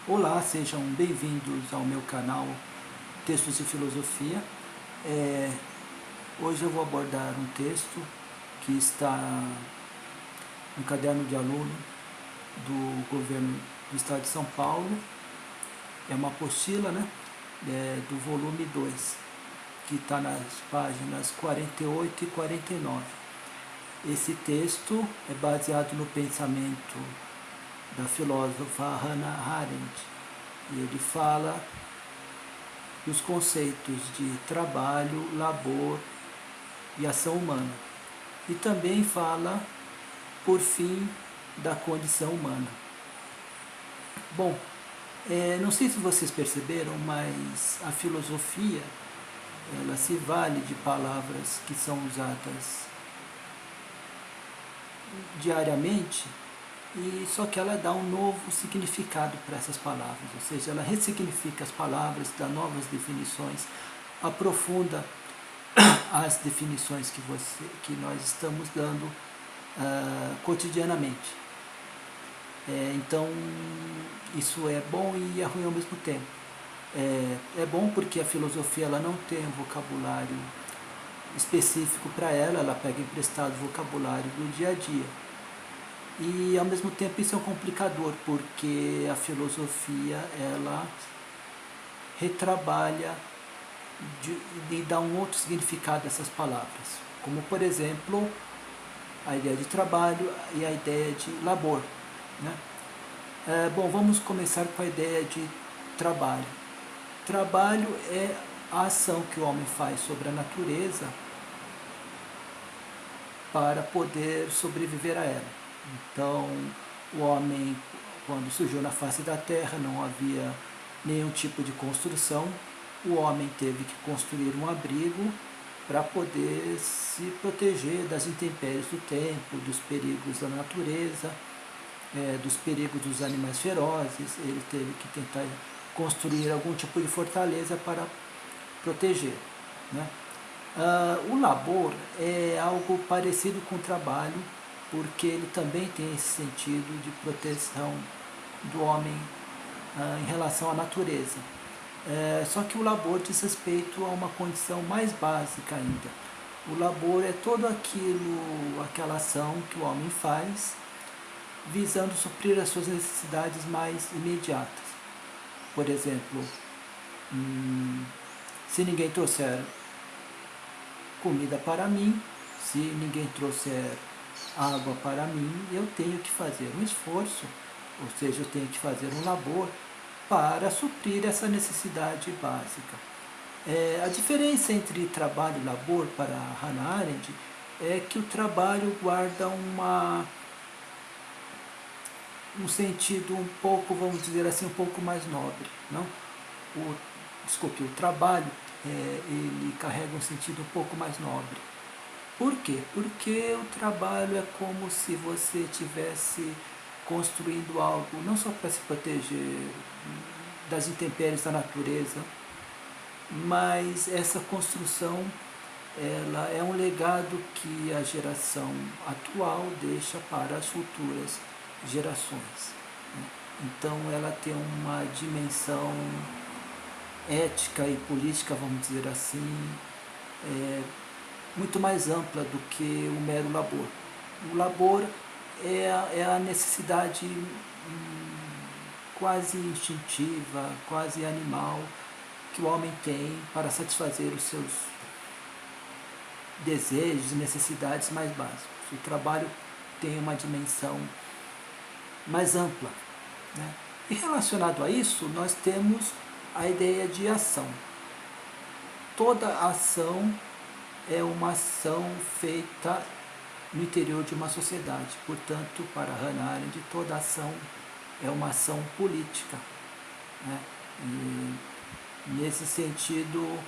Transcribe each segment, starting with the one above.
Olá, sejam bem-vindos ao meu canal Textos de Filosofia. É, Hoje eu vou abordar um texto que está no caderno de aluno do governo do estado de São Paulo. É uma apostila, né, do volume 2, que está nas páginas 48 e 49. Esse texto é baseado no pensamento da filósofa Hannah Arendt, e ele fala dos conceitos de trabalho, labor e ação humana. E também fala, por fim, da condição humana. Bom, não sei se vocês perceberam, mas a filosofia ela se vale de palavras que são usadas diariamente, e só que ela dá um novo significado para essas palavras, ou seja, ela ressignifica as palavras, dá novas definições, aprofunda as definições que nós estamos dando cotidianamente. Então, isso é bom e é ruim ao mesmo tempo. É bom porque a filosofia ela não tem um vocabulário específico para ela pega emprestado o vocabulário do dia a dia. E ao mesmo tempo isso é um complicador, porque a filosofia ela retrabalha e dá um outro significado a essas palavras, como por exemplo a ideia de trabalho e a ideia de labor, né? Bom, vamos começar com a ideia de trabalho. Trabalho é a ação que o homem faz sobre a natureza para poder sobreviver a ela. Então, o homem, quando surgiu na face da terra, não havia nenhum tipo de construção. O homem teve que construir um abrigo para poder se proteger das intempéries do tempo, dos perigos da natureza, dos perigos dos animais ferozes. Ele teve que tentar construir algum tipo de fortaleza para proteger, né? O labor é algo parecido com o trabalho, porque ele também tem esse sentido de proteção do homem em relação à natureza. Só que o labor diz respeito a uma condição mais básica ainda. O labor é todo aquela ação que o homem faz visando suprir as suas necessidades mais imediatas. Por exemplo, se ninguém trouxer comida para mim, se ninguém trouxer água para mim, eu tenho que fazer um esforço, ou seja, eu tenho que fazer um labor para suprir essa necessidade básica. A diferença entre trabalho e labor para Hannah Arendt é que o trabalho guarda um sentido um pouco, vamos dizer assim, um pouco mais nobre, não? O trabalho ele carrega um sentido um pouco mais nobre. Por quê? Porque o trabalho é como se você estivesse construindo algo, não só para se proteger das intempéries da natureza, mas essa construção ela é um legado que a geração atual deixa para as futuras gerações, né? Então ela tem uma dimensão ética e política, vamos dizer assim, muito mais ampla do que o mero labor. O labor é a necessidade quase instintiva, quase animal, que o homem tem para satisfazer os seus desejos e necessidades mais básicos. O trabalho tem uma dimensão mais ampla, né? E relacionado a isso, nós temos a ideia de ação. Toda ação é uma ação feita no interior de uma sociedade. Portanto, para Hannah Arendt, toda ação é uma ação política, né? E, nesse sentido,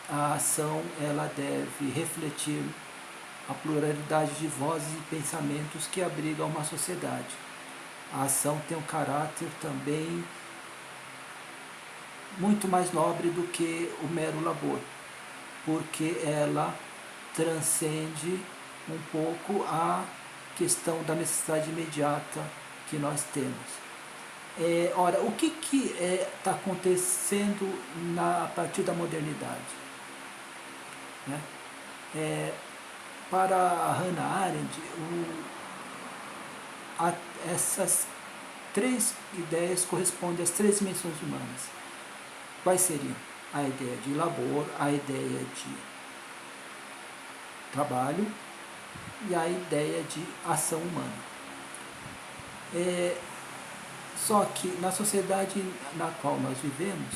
a ação ela deve refletir a pluralidade de vozes e pensamentos que abriga uma sociedade. A ação tem um caráter também muito mais nobre do que o mero labor, porque ela transcende um pouco a questão da necessidade imediata que nós temos. Ora, o que está acontecendo a partir da modernidade? Né? É, para a Hannah Arendt, a, essas três ideias correspondem às três dimensões humanas. Quais seriam? A ideia de labor, a ideia de trabalho e a ideia de ação humana. Só que na sociedade na qual nós vivemos,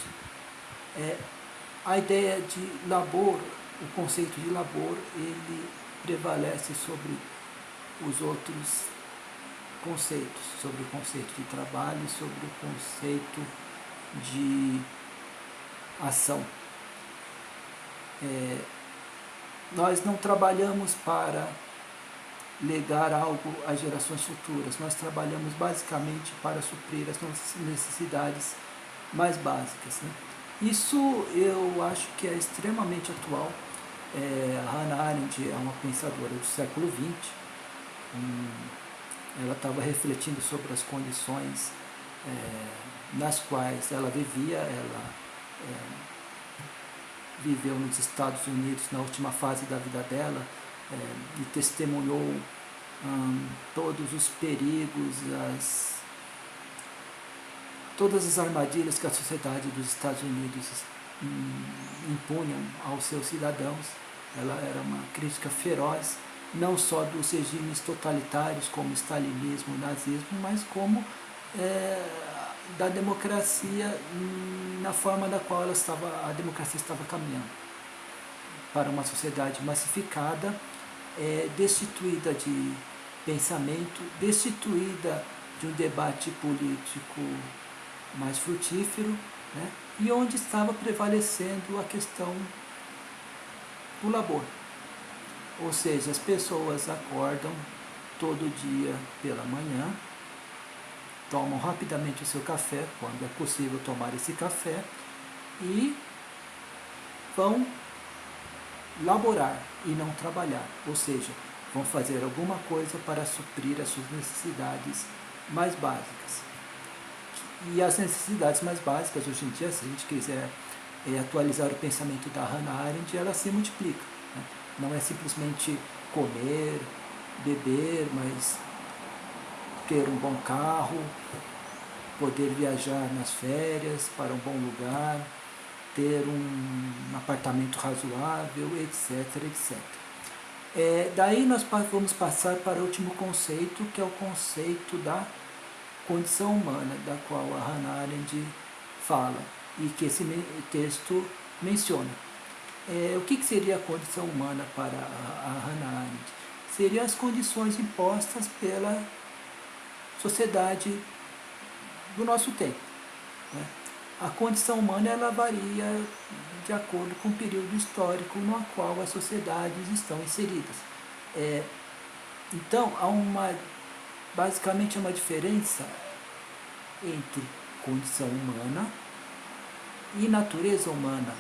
a ideia de labor, o conceito de labor, ele prevalece sobre os outros conceitos, sobre o conceito de trabalho e sobre o conceito de ação. Nós não trabalhamos para legar algo às gerações futuras, nós trabalhamos basicamente para suprir as nossas necessidades mais básicas. Né? Isso eu acho que é extremamente atual. A Hannah Arendt é uma pensadora do século XX. Ela estava refletindo sobre as condições nas quais ela vivia. Ela viveu nos Estados Unidos na última fase da vida dela e testemunhou todos os perigos, todas as armadilhas que a sociedade dos Estados Unidos impunham aos seus cidadãos. Ela era uma crítica feroz, não só dos regimes totalitários como o stalinismo, o nazismo, mas como da democracia na forma da qual a democracia estava caminhando para uma sociedade massificada, destituída de pensamento, destituída de um debate político mais frutífero, né? E onde estava prevalecendo a questão do labor. Ou seja, as pessoas acordam todo dia pela manhã, tomam rapidamente o seu café, quando é possível tomar esse café, e vão laborar e não trabalhar, ou seja, vão fazer alguma coisa para suprir as suas necessidades mais básicas. E as necessidades mais básicas, hoje em dia, se a gente quiser atualizar o pensamento da Hannah Arendt, ela se multiplica. Né? Não é simplesmente comer, beber, mas ter um bom carro, poder viajar nas férias para um bom lugar, ter um apartamento razoável, etc, etc. Daí nós vamos passar para o último conceito, que é o conceito da condição humana, da qual a Hannah Arendt fala e que esse texto menciona. O que seria a condição humana para a Hannah Arendt? Seriam as condições impostas pela sociedade do nosso tempo. Né? A condição humana ela varia de acordo com o período histórico no qual as sociedades estão inseridas. Então, há basicamente uma diferença entre condição humana e natureza humana.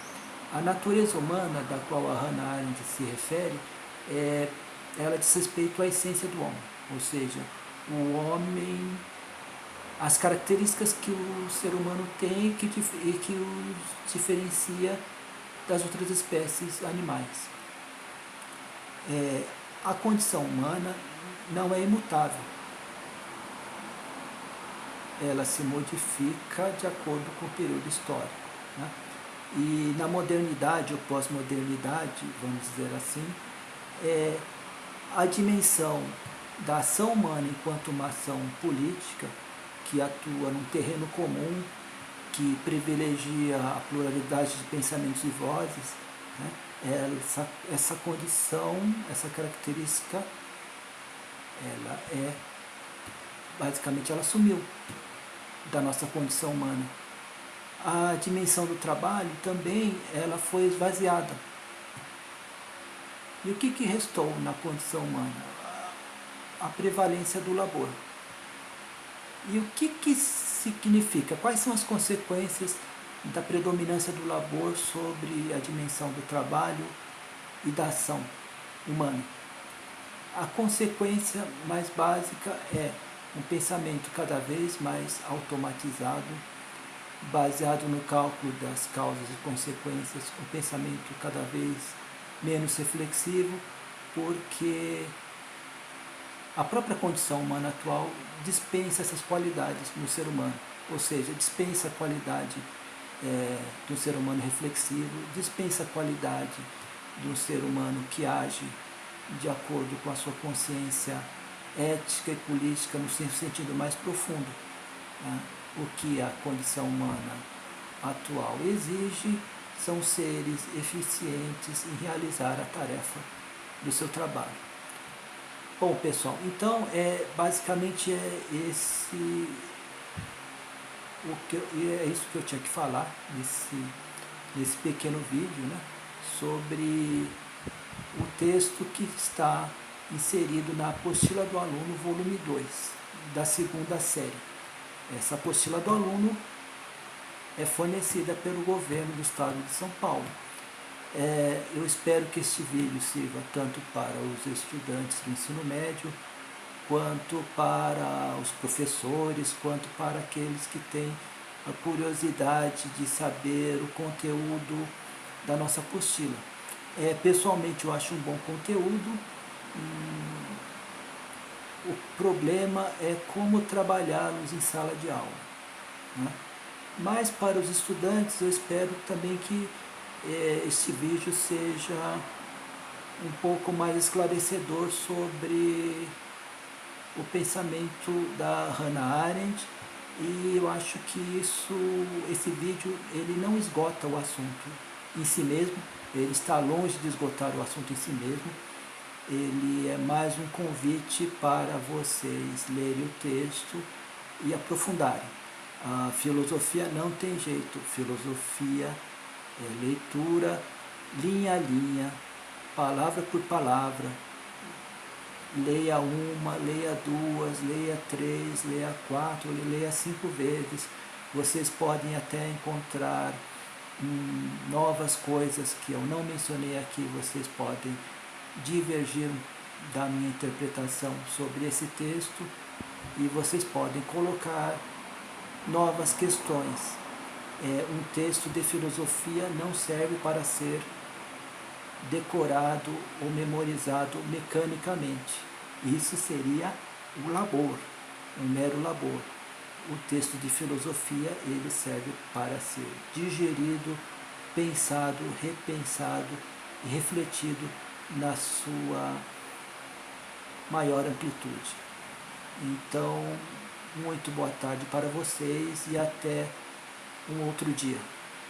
A natureza humana da qual a Hannah Arendt se refere, ela diz respeito à essência do homem, ou seja, o homem, as características que o ser humano tem e que o diferencia das outras espécies animais. A condição humana não é imutável. Ela se modifica de acordo com o período histórico. Né? E na modernidade ou pós-modernidade, vamos dizer assim, a dimensão da ação humana enquanto uma ação política que atua num terreno comum, que privilegia a pluralidade de pensamentos e vozes, né? Essa condição, essa característica, basicamente ela sumiu da nossa condição humana. A dimensão do trabalho também ela foi esvaziada. E o que restou na condição humana? A prevalência do labor. E o que significa? Quais são as consequências da predominância do labor sobre a dimensão do trabalho e da ação humana? A consequência mais básica é um pensamento cada vez mais automatizado, baseado no cálculo das causas e consequências, um pensamento cada vez menos reflexivo, porque a própria condição humana atual dispensa essas qualidades no ser humano, ou seja, dispensa a qualidade do ser humano reflexivo, dispensa a qualidade do ser humano que age de acordo com a sua consciência ética e política no seu sentido mais profundo. Né? O que a condição humana atual exige são seres eficientes em realizar a tarefa do seu trabalho. Bom, pessoal, então basicamente é isso que eu tinha que falar nesse pequeno vídeo, né, sobre o texto que está inserido na apostila do aluno, volume 2, da segunda série. Essa apostila do aluno é fornecida pelo governo do estado de São Paulo. Eu espero que este vídeo sirva tanto para os estudantes do ensino médio, quanto para os professores, quanto para aqueles que têm a curiosidade de saber o conteúdo da nossa apostila. Pessoalmente eu acho um bom conteúdo. O problema é como trabalhá-los em sala de aula, né? Mas para os estudantes eu espero também que este vídeo seja um pouco mais esclarecedor sobre o pensamento da Hannah Arendt, e eu acho que esse vídeo ele não esgota o assunto em si mesmo, ele está longe de esgotar o assunto em si mesmo, ele é mais um convite para vocês lerem o texto e aprofundarem. A filosofia não tem jeito, filosofia é leitura, linha a linha, palavra por palavra, leia uma, leia duas, leia três, leia quatro, leia 5 vezes. Vocês podem até encontrar novas coisas que eu não mencionei aqui, vocês podem divergir da minha interpretação sobre esse texto e vocês podem colocar novas questões. Um texto de filosofia não serve para ser decorado ou memorizado mecanicamente. Isso seria o labor, um mero labor. O texto de filosofia ele serve para ser digerido, pensado, repensado e refletido na sua maior amplitude. Então, muito boa tarde para vocês e até um outro dia.